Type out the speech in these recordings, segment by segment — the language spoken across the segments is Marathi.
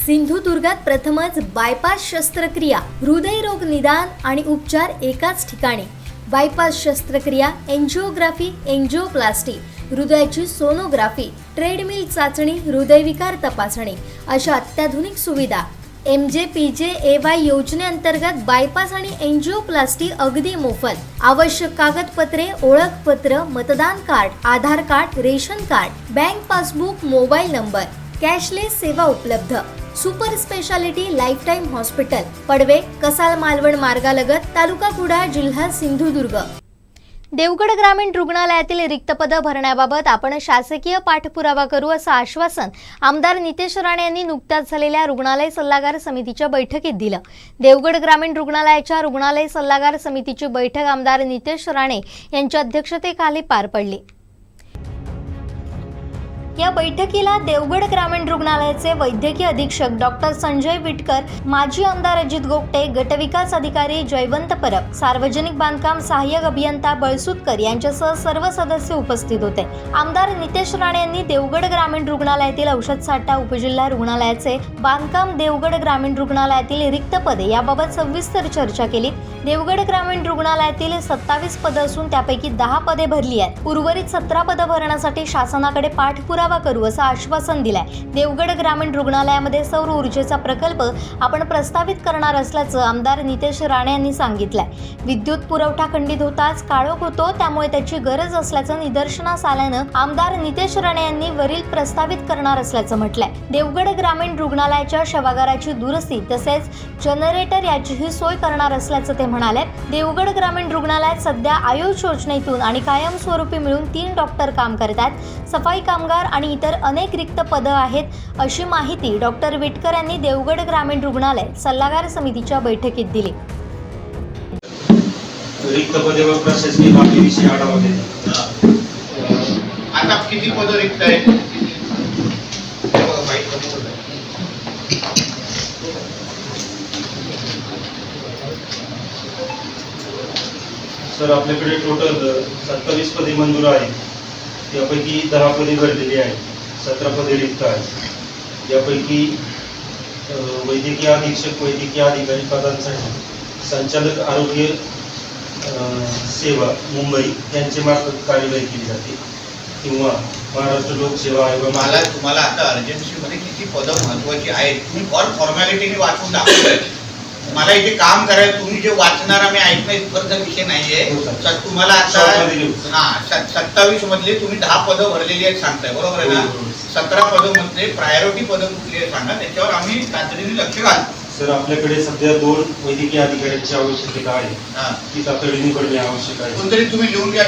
सिंधुदुर्गात प्रथमच बायपास शस्त्रक्रिया, हृदयरोग निदान आणि उपचार एकाच ठिकाणी. बायपास शस्त्रक्रिया, एंजिओग्राफी, एंजिओप्लास्टी, हृदयाची सोनोग्राफी, ट्रेडमिल चाचणी, हृदयविकार तपासणी अशा अत्याधुनिक सुविधा. MJPJAY योजनेअंतर्गत बायपास आणि एंजिओप्लास्टी अगदी मोफत. आवश्यक कागदपत्रे, ओळखपत्र, मतदान card, Aadhaar card, ration card, bank passbook, mobile number. Cashless सेवा उपलब्ध. Super speciality lifetime hospital, Padve, Kasal Malvan मार्गालगत, तालुका कुडाळ, जिल्हा सिंधुदुर्ग. देवगड ग्रामीण रुग्णालयातील रिक्त पदं भरण्याबाबत आपण शासकीय पाठपुरावा करू असं आश्वासन आमदार नितेश राणे यांनी नुकत्याच झालेल्या रुग्णालय सल्लागार समितीच्या बैठकीत दिलं. देवगड ग्रामीण रुग्णालयाच्या रुग्णालय सल्लागार समितीची बैठक आमदार नितेश राणे यांच्या अध्यक्षतेखाली पार पडली. या बैठकीला देवगड ग्रामीण रुग्णालयाचे वैद्यकीय अधीक्षक डॉक्टर संजय विटकर, माजी आमदार अजित गोपटे, गटविकास अधिकारी जयवंत परब, सार्वजनिक बांधकाम सहाय्यक अभियंता बळसुतकर यांच्यासह सर्व सदस्य उपस्थित होते. आमदार नितेश राणे यांनी देवगड ग्रामीण रुग्णालयातील औषध साठा उपजिल्हा रुग्णालयाचे बांधकाम, देवगड ग्रामीण रुग्णालयातील रिक्त पदे याबाबत सविस्तर चर्चा केली. देवगड ग्रामीण रुग्णालयातील 27 पदं असून त्यापैकी 10 पदे भरली आहेत. उर्वरित 17 पदं भरण्यासाठी शासनाकडे पाठपुरावा करू असं आश्वासन दिलंय. देवगड ग्रामीण रुग्णालयामध्ये सौर ऊर्जेचा प्रकल्प आपण प्रस्तावित करणार असल्याचं आमदार नितेश राणे यांनी सांगितलंय. विद्युत पुरवठा खंडित होताच काळोख होतो, त्यामुळे त्याची गरज असल्याचं निदर्शनास आल्यानं आमदार नितेश राणे यांनी वरील प्रस्तावित करणार असल्याचं म्हटलंय. देवगड ग्रामीण रुग्णालयाच्या शवागाराची दुरुस्ती तसेच जनरेटर याचीही सोय करणार असल्याचं ते म्हणाले. देवगड ग्रामीण रुग्णालयात सध्या आयुष योजनेतून आणि कायमस्वरूपी मिळून 3 डॉक्टर काम करतात. सफाई कामगार आणि इतर अनेक रिक्त पदं आहेत अशी माहिती डॉक्टर विटकर यांनी देवगड ग्रामीण रुग्णालय सल्लागार समितीच्या बैठकीत दिली. रिक्त पदे व प्रशासकीय बाबींविषयी आढावा घेतला. आता किती पदं रिक्त आहेत? सर, आपल्याकडे टोटल 27 पदे मंजूर आहेत. यापैकी 10 पदे भरलेली आहेत, 17 पदे रिक्त आहेत. यापैकी वैद्यकीय अधीक्षक, वैद्यकीय अधिकारी पदांसाठी संचालक आरोग्य सेवा मुंबई यांचे मार्फत कार्यवाही केली जाते किंवा महाराष्ट्र लोकसेवा आयोग. तुम्हाला आता अर्जन्सीमध्ये किती पदं महत्वाची आहेत तुम्ही फॉर्मॅलिटीने वाचून दाखवताय. मला इथे काम करायचं, तुम्ही जे वाचणारा मी ऐकणं इथपर्यंत विषय नाहीये. तुम्हाला आता 27 मधले तुम्ही 10 पदं भरलेली आहेत सांगताय, बरोबर आहे ना? 17 पदं मध्ये प्रायोरिटी पदं कुठली आहे सांगा, त्याच्यावर आम्ही तातडीने लक्ष घालू. सर, आपल्याकडे सध्या 2 वैद्यकीय अधिकाऱ्यांची आवश्यकता आहे, ती तातडीने भरणे आवश्यक आहे. कोणतरी तुम्ही लिहून घ्या.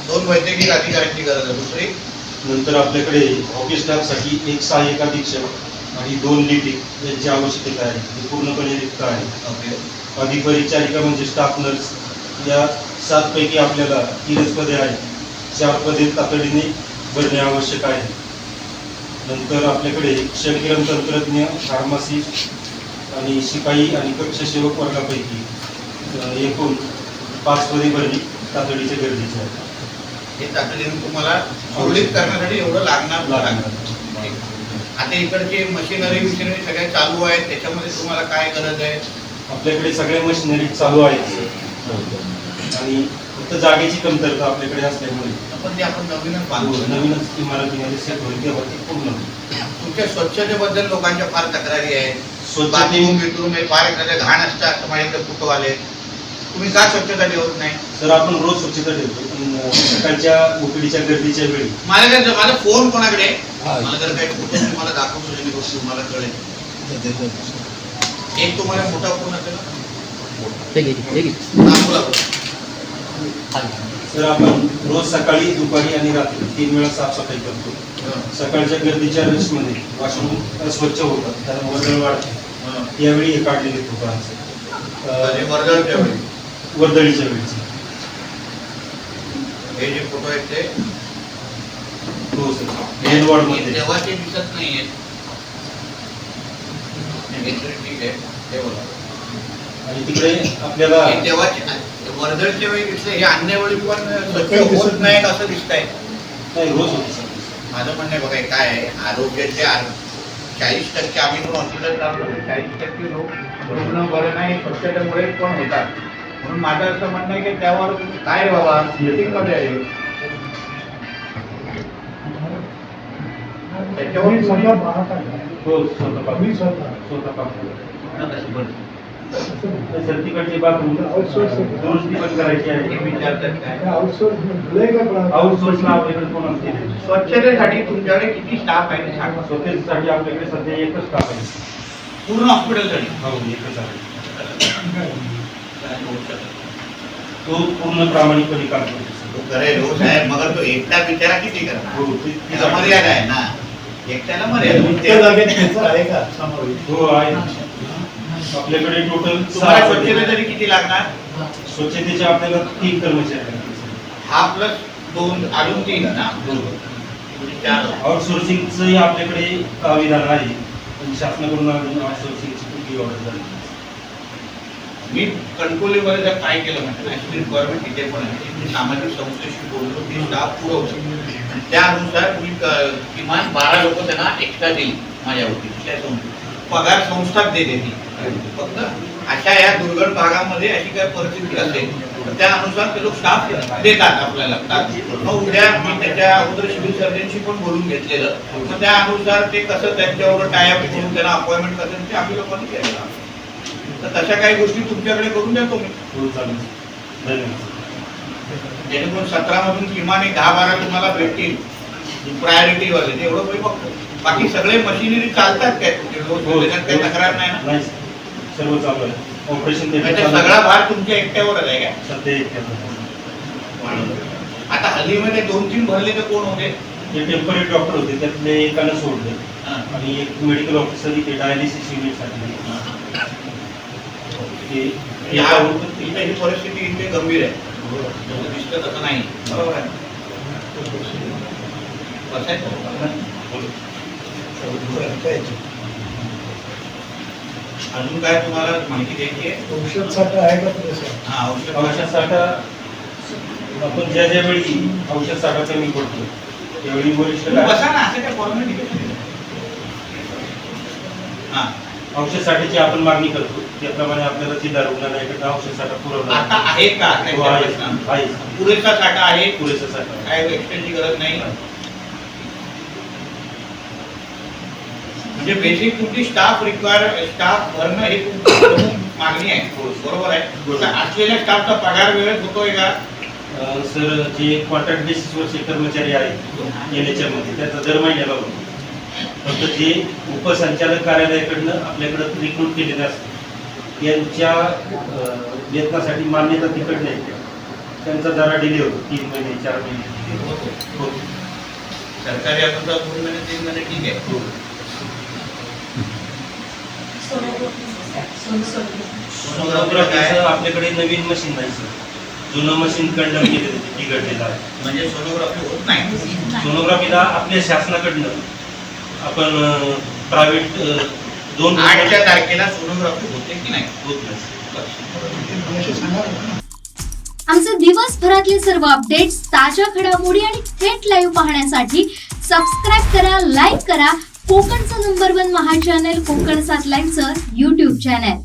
2 वैद्यकीय अधिकाऱ्यांची गरज आहे. दुसरी, नंतर आपल्याकडे ऑफिस स्टाफसाठी 1 सहाय्यक अधीक्षक आणि 2 लिपिक यांची आवश्यकता आहे, ती पूर्णपणे रिक्त आहे. अधिपरिचारिका म्हणजे स्टाफ नर्स, या 7 पैकी आपल्याला 3 पदे आहेत. 4 पदे तातडीने भरणे आवश्यक आहे. नंतर आपल्याकडे क्षयकिरण तंत्रज्ञ, फार्मासिस्ट आणि शिपाई आणि कक्षसेवक वर्गापैकी एकूण 5 पदे भरणे तातडीचे गरजेचे आहे. हे तातडीने तुम्हाला सुरळीत करण्यासाठी एवढं लागणार. आता इकडचे मशिनरी सगळ्या चालू आहेत, त्याच्यामध्ये तुम्हाला काय गरज आहे? आपल्याकडे सगळ्या मशिनरी चालू आहेत आणि फक्त जागेची कमतरता आपल्याकडे असल्यामुळे आपण नवीनच बांधू, नवीनच इमारतीमध्ये सेट होईल तेव्हा ते पूर्ण. तुमच्या स्वच्छतेबद्दल लोकांच्या फार तक्रारी आहेत. स्वच्छते फार एखाद्या घाण असतं असं माझ्याकडे फोटो आले. तुम्ही का स्वच्छता ठेवत नाही? सर, आपण रोज स्वच्छता ठेवतो, पण सकाळच्या ओपीडीच्या गर्दीच्या वेळी माझा फोन कोणाकडे, मला जर काही फोटो तुम्हाला दाखवतो जेणेकरून तुम्हाला कळेल. एक तुम्हाला मोठा फोन असेल सर, आपण रोज सकाळी, दुपारी आणि रात्री 3 वेळा साफसफाई करतो. सकाळच्या गर्दीच्या रशमध्ये वॉशरूम अस्वच्छ होतात, त्याला वर्दळ वाढते. यावेळी हे काढलेले फोटो आहेत वर्दळीच्या वेळीचे. हे जे फोटो आहेत ते हो सर, मेन वॉर्डमध्ये देवाचे दिसत नाहीये. ठीक आहे, ते बोला. आणि तिकडे आपल्याला देवाचे वर्दळच्या वेळी दिसले, हे अन्य वेळी पण होत नाहीत असं दिसत आहे. रोज होते. माझं म्हणणं बघा काय आहे, आरोग्याचे 40% आम्ही पण हॉस्पिटल काम करतो, 40% लोक रुग्ण बरे नाही स्वच्छतेमुळे पण होतात. म्हणून माझं असं म्हणणं आहे की त्यावर तुम्ही काय रे बाबा मीटिंग मध्ये आहे त्याच्यावर हो स्वतः काम सर तिकडची बाथरूम दुरुस्ती पण करायची आहे. विचारतात काय आउटसोर्सला आपल्याकडे कोण असते स्वच्छतेसाठी तुमच्याकडे किती स्टाफ आहे ते सांगा. स्वच्छतेसाठी आपल्याकडे सध्या एकच स्टाफ आहे. पूर्ण हॉस्पिटलसाठी हो एकच आहे. तो पूर्ण प्रामाणिकपणे काम करतो. तो करेल हो साहेब, मगर तो एकटा बिचारा किती करणार? हो त्याला मर्यादा आहे ना, एकट्याला मर्यादा. हो आहे. आपल्याकडे टोटल तुम्हाला स्वच्छतेसाठी किती लागणार? स्वच्छतेचे आपल्याला 3 कर्मचारी आहेत. हा प्लस 2 अजून 3 ना, 2 म्हणजे 4. आउटसोर्सिंगचंही आपल्याकडे विधान आहे. पण शासनाकडून अजून आउटसोर्सिंगची कुठली ऑर्डर झाली नाही. मी कणकोलीमध्ये जर काय केलं म्हणजे नॅशनल रिक्वायरमेंट तिथे पण आहे. मी सामाजिक संस्थेशी बोललो की स्टाफ पुरवतो आणि त्यानुसार मी किमान 12 लोक त्यांना एक्स्ट्रा देईल माझ्यावरती. पगार संस्था देते ती. फक्त अशा या दुर्गम भागामध्ये अशी काय परिस्थिती असेल तर त्या अनुसार ते लोक स्टाफ देतात आपल्याला. मग उद्या मी त्याच्या अगोदर सिव्हिल सर्जनशी पण बोलून घेतलेलं. मग त्या अनुसार ते कसं त्यांच्यावर टायअप करून त्यांना अपॉइंटमेंट करेल ते आम्ही लोकांनी केलेलं. तर तशा काही गोष्टी तुमच्याकडे करून देतो मी. हो चालेल. धन्यवाद. जेणेकरून 17 मधून किमान 10-12 तुम्हाला भेटतील प्रायोरिटी वाले तेवढं मी बघतो. बाकी सगळे मशिनरी चालतात काय तुमचे? त्याच्यात काही तक्रार नाही ना? नाही सर्व चालू आहे. ऑपरेशन सगळा भार तुमच्या एकट्यावरच आहे काय? सध्या एकट्यावर. आता हल्लीमध्ये 2-3 भरले तर कोण होते? जे टेम्पररी डॉक्टर होते त्यातले एकानं सोडले आणि एक मेडिकल ऑफिसर इथे डायलिसिस युनिटसाठी. ही परिस्थिती इतकी गंभीर आहे. दिसतं तसं नाही. बरोबर आहे. अजून काय तुम्हाला माहिती द्यायची आहे? औषध साठा आहे का? हा, औषध साठा आपण ज्या वेळी औषध साठा कमी पडतो त्यावेळी वरिष्ठ बसा ना, असं काय फॉर्मॅलिटी. हा, औषध साठ्याची आपण मागणी करतो त्याप्रमाणे आपल्याला जिल्हा रुग्णालयाकडे औषध साठा पुरवला आता आहे का? हो, आहे. पुरेसा साठा आहे. पुरेसा साठा काय एक्सटेंडची गरज नाही. म्हणजे बेसिक तुमची स्टाफ भरणं हे तुमची प्रमुख मागणी आहे. बरोबर आहे. तर असलेल्या स्टाफचा पगार वेळेत होतोय का? सर जे कॉन्ट्रॅक्ट बेसिसवरचे कर्मचारी आहेत NHM मध्ये त्याचा दर महिन्याला होतो. फक्त जे उपसंचालक कार्यालयाकडनं आपल्याकडं रिक्रूट केलेले असतात यांच्या वेतनासाठी मान्यता तिकडनं येते. त्यांचा जरा डिले होतो 3 महिने 4 महिने होतो. सरकारी आता 2 महिने 3 महिने ठीक आहे. सोनोग्राफीचं आपल्याकडे नवीन मशीन नाही सर. जुनं मशीन कंडम केलेलं बिघडलेलं आहे. म्हणजे सोनोग्राफी होत नाही. सोनोग्राफीला आपल्या शासनाकडनं आपण प्रायव्हेट 8च्या तारखेला सोनोग्राफी होते की नाही? होत नाही. आमचे दिवसभरातले सर्व अपडेट्स, ताज्या घडामोडी आणि थेट लाईव्ह पाहण्यासाठी सबस्क्राईब करा, लाईक करा कोकणचं नंबर 1 महा चॅनल कोकण 7 लाईनचं YouTube चॅनल.